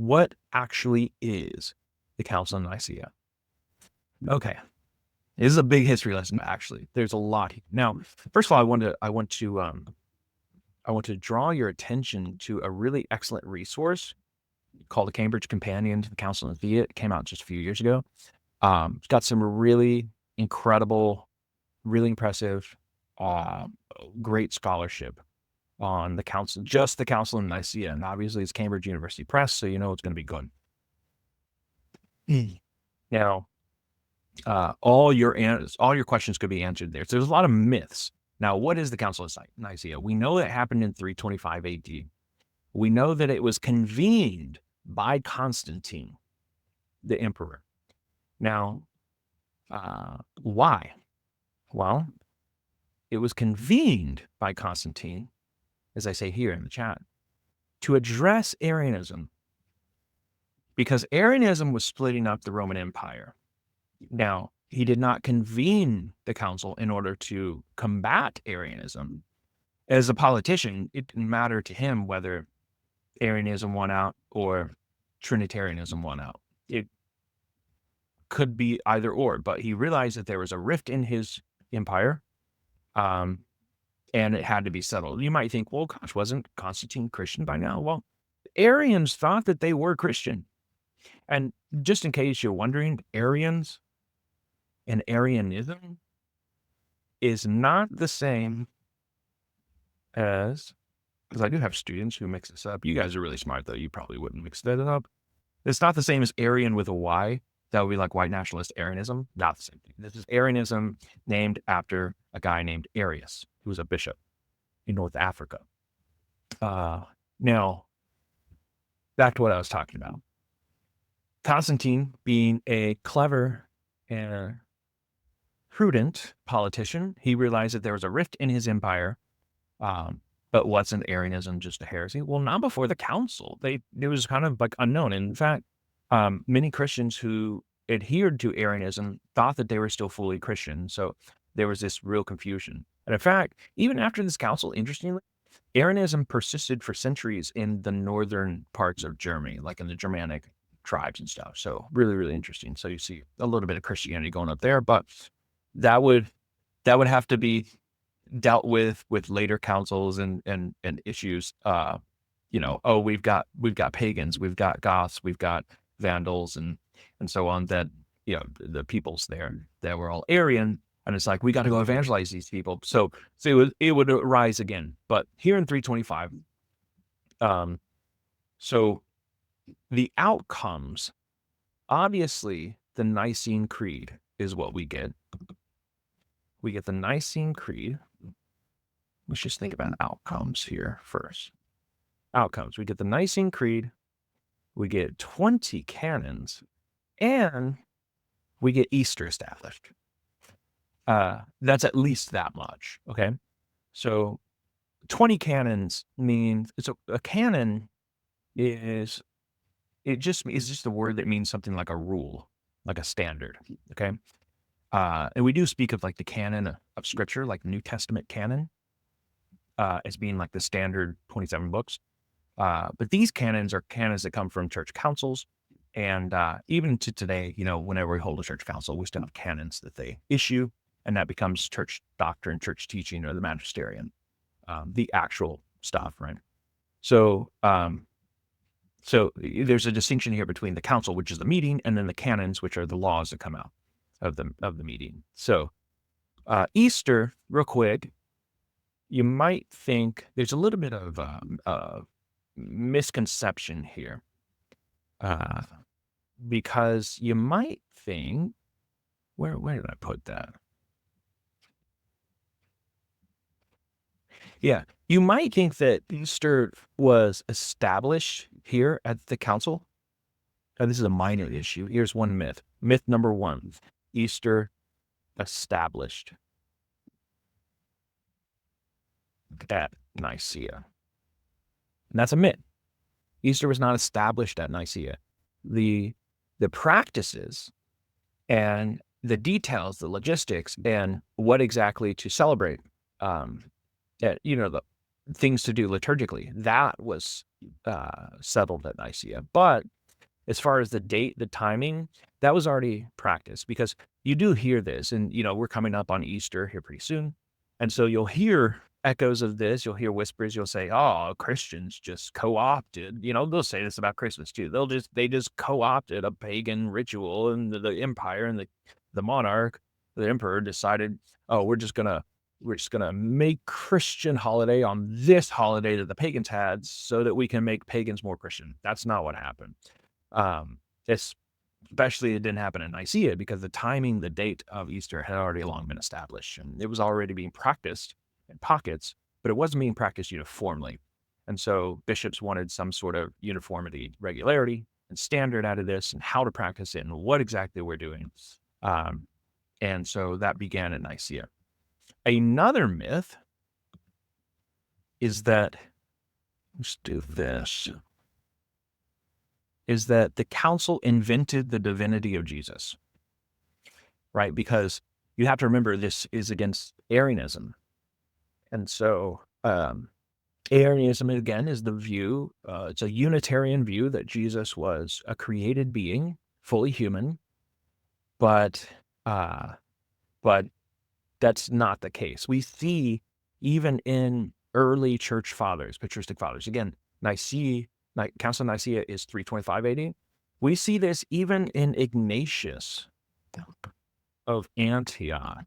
what actually is the Council of Nicaea? Okay, this is a big history lesson. Actually, there's a lot. Now, first of all, I want to draw your attention to a really excellent resource called the Cambridge Companion to the Council of Nicaea. It came out just a few years ago. It's got some really incredible, really impressive, great scholarship on the council, just the Council of Nicaea. And obviously it's Cambridge University Press, so you know it's going to be good. Now, all your questions could be answered there. So there's a lot of myths. Now, what is the Council of Nicaea? We know it happened in 325 AD. We know that it was convened by Constantine, the emperor. Now, why? Well, it was convened by Constantine, as I say here in the chat, to address Arianism, because Arianism was splitting up the Roman Empire. Now, he did not convene the council in order to combat Arianism. As a politician, it didn't matter to him whether Arianism won out or Trinitarianism won out. It could be either or, but he realized that there was a rift in his empire, and it had to be settled. You might think, well, gosh, wasn't Constantine Christian by now? Well, Arians thought that they were Christian. And just in case you're wondering, Arians and Arianism is not the same as, because I do have students who mix this up. You guys are really smart, though. You probably wouldn't mix that up. It's not the same as Arian with a Y. That would be like white nationalist Arianism. Not the same thing. This is Arianism named after a guy named Arius, who was a bishop in North Africa. Now, back to what I was talking about. Constantine, being a clever and prudent politician, he realized that there was a rift in his empire. But wasn't Arianism just a heresy? Well, not before the council. It was kind of like unknown. In fact, many Christians who adhered to Arianism thought that they were still fully Christian. So there was this real confusion. And in fact, even after this council, interestingly, Arianism persisted for centuries in the northern parts of Germany, like in the Germanic tribes and stuff. So really, really interesting. So you see a little bit of Christianity going up there, but that would have to be dealt with later councils and issues. We've got pagans, we've got Goths, we've got Vandals, and so on. That the peoples there that were all Arian, and it's like we got to go evangelize these people. So it would arise again. But here in 325, so the outcomes, obviously, the Nicene Creed is what we get. We get the Nicene Creed. Let's just think about outcomes here first. Outcomes. We get the Nicene Creed, we get 20 canons, and we get Easter established. That's at least that much, okay? So 20 canons means, a canon is just a word that means something like a rule, like a standard, okay? And we do speak of like the canon of Scripture, like the New Testament canon, as being like the standard 27 books. But these canons are canons that come from church councils. And even to today, whenever we hold a church council, we still have canons that they issue, and that becomes church doctrine, church teaching, or the magisterium, the actual stuff, right? So there's a distinction here between the council, which is the meeting, and then the canons, which are the laws that come out of the meeting. So Easter, real quick, you might think there's a little bit of misconception here, because you might think, where did I put that? Yeah, you might think that Easter was established here at the council. This is a minor issue. Here's one myth. Myth number one: Easter established at Nicaea. And that's a myth. Easter was not established at Nicaea. The practices and the details, the logistics, and what exactly to celebrate, the things to do liturgically, that was settled at Nicaea. But as far as the date, the timing, that was already practiced, because you do hear this, and, we're coming up on Easter here pretty soon. And so you'll hear echoes of this. You'll hear whispers. You'll say, "Oh, Christians just co-opted." They'll say this about Christmas too. They just co-opted a pagan ritual, and the empire and the monarch, the emperor decided, "Oh, we're just gonna make Christian holiday on this holiday that the pagans had, so that we can make pagans more Christian." That's not what happened. Especially it didn't happen in Nicaea, because the timing, the date of Easter had already long been established, and it was already being practiced in pockets, but it wasn't being practiced uniformly. And so bishops wanted some sort of uniformity, regularity, and standard out of this, and how to practice it, and what exactly we're doing. And so that began at Nicaea. Another myth is that, let's do this, is that the council invented the divinity of Jesus, right? Because you have to remember, this is against Arianism. And so Arianism, again, is the view, it's a Unitarian view that Jesus was a created being, fully human, but that's not the case. We see, even in early church fathers, patristic fathers, again, Council of Nicaea is 325 AD. We see this even in Ignatius of Antioch,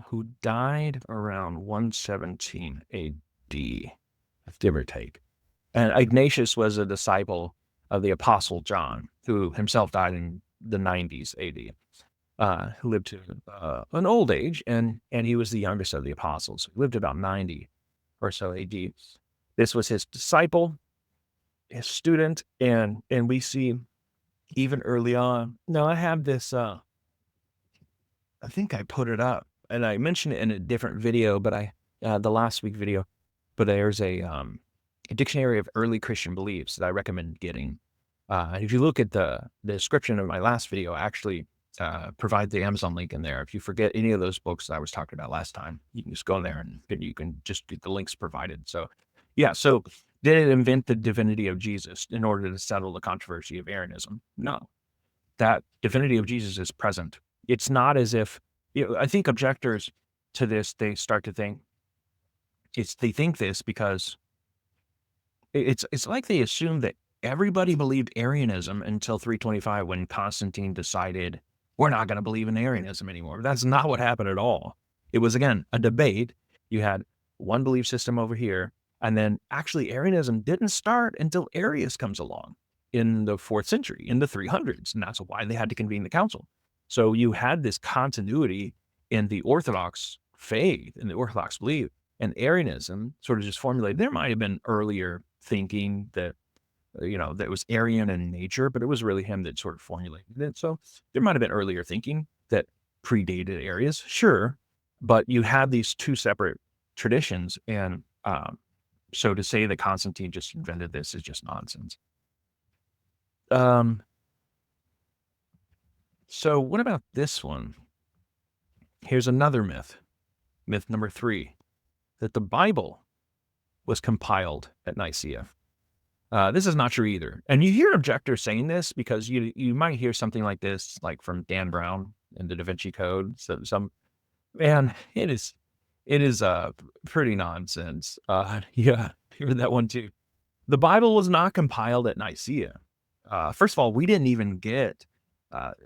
who died around 117 AD, give or take. And Ignatius was a disciple of the Apostle John, who himself died in the 90s AD. Who lived to an old age, and he was the youngest of the apostles. He lived about 90 or so AD. This was his disciple, his student, and we see even early on. Now, I have this, I think I put it up, and I mentioned it in a different video, but the last week video, but there's a dictionary of early Christian beliefs that I recommend getting. And if you look at the description of my last video, I actually provide the Amazon link in there. If you forget any of those books that I was talking about last time, you can just go in there and you can just get the links provided. So, yeah. So did it invent the divinity of Jesus in order to settle the controversy of Arianism? No. That divinity of Jesus is present. It's not as if, I think objectors to this, they start to think, they think this because it's like they assume that everybody believed Arianism until 325, when Constantine decided, we're not going to believe in Arianism anymore. That's not what happened at all. It was, again, a debate. You had one belief system over here, and then actually Arianism didn't start until Arius comes along in the 4th century, in the 300s, and that's why they had to convene the council. So you had this continuity in the Orthodox faith, in the Orthodox belief, and Arianism sort of just formulated. There might have been earlier thinking that, that was Arian in nature, but it was really him that sort of formulated it. So there might have been earlier thinking that predated Arius, sure, but you have these two separate traditions, and so to say that Constantine just invented this is just nonsense. So what about this one? Here's another myth. Myth number 3, that the Bible was compiled at Nicaea. This is not true either. And you hear objectors saying this because you might hear something like this, like from Dan Brown in the Da Vinci Code. So man, it is pretty nonsense. Yeah, hear that one too. The Bible was not compiled at Nicaea. First of all, we didn't even get,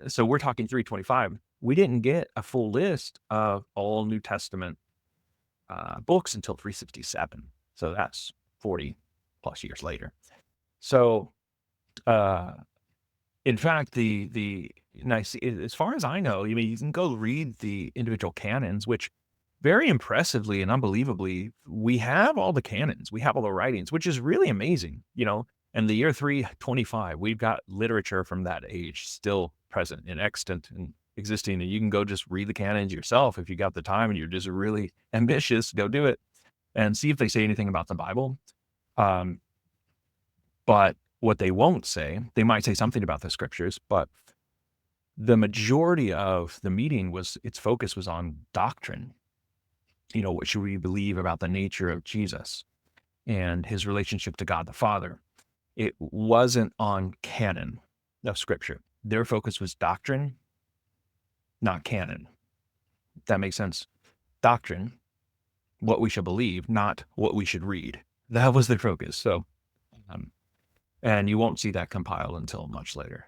so we're talking 325. We didn't get a full list of all New Testament books until 367. So that's 40 plus years later. So, in fact, the Nicaea, as far as I know, you can go read the individual canons, which very impressively and unbelievably, we have all the canons, we have all the writings, which is really amazing, And the year 325, we've got literature from that age still present and extant and existing, and you can go just read the canons yourself if you got the time and you're just really ambitious. Go do it and see if they say anything about the Bible. But what they won't say, they might say something about the scriptures, but the majority of the meeting its focus was on doctrine. What should we believe about the nature of Jesus and his relationship to God the Father? It wasn't on canon of Scripture. Their focus was doctrine, not canon. That makes sense. Doctrine, what we should believe, not what we should read. That was their focus. So, and you won't see that compiled until much later.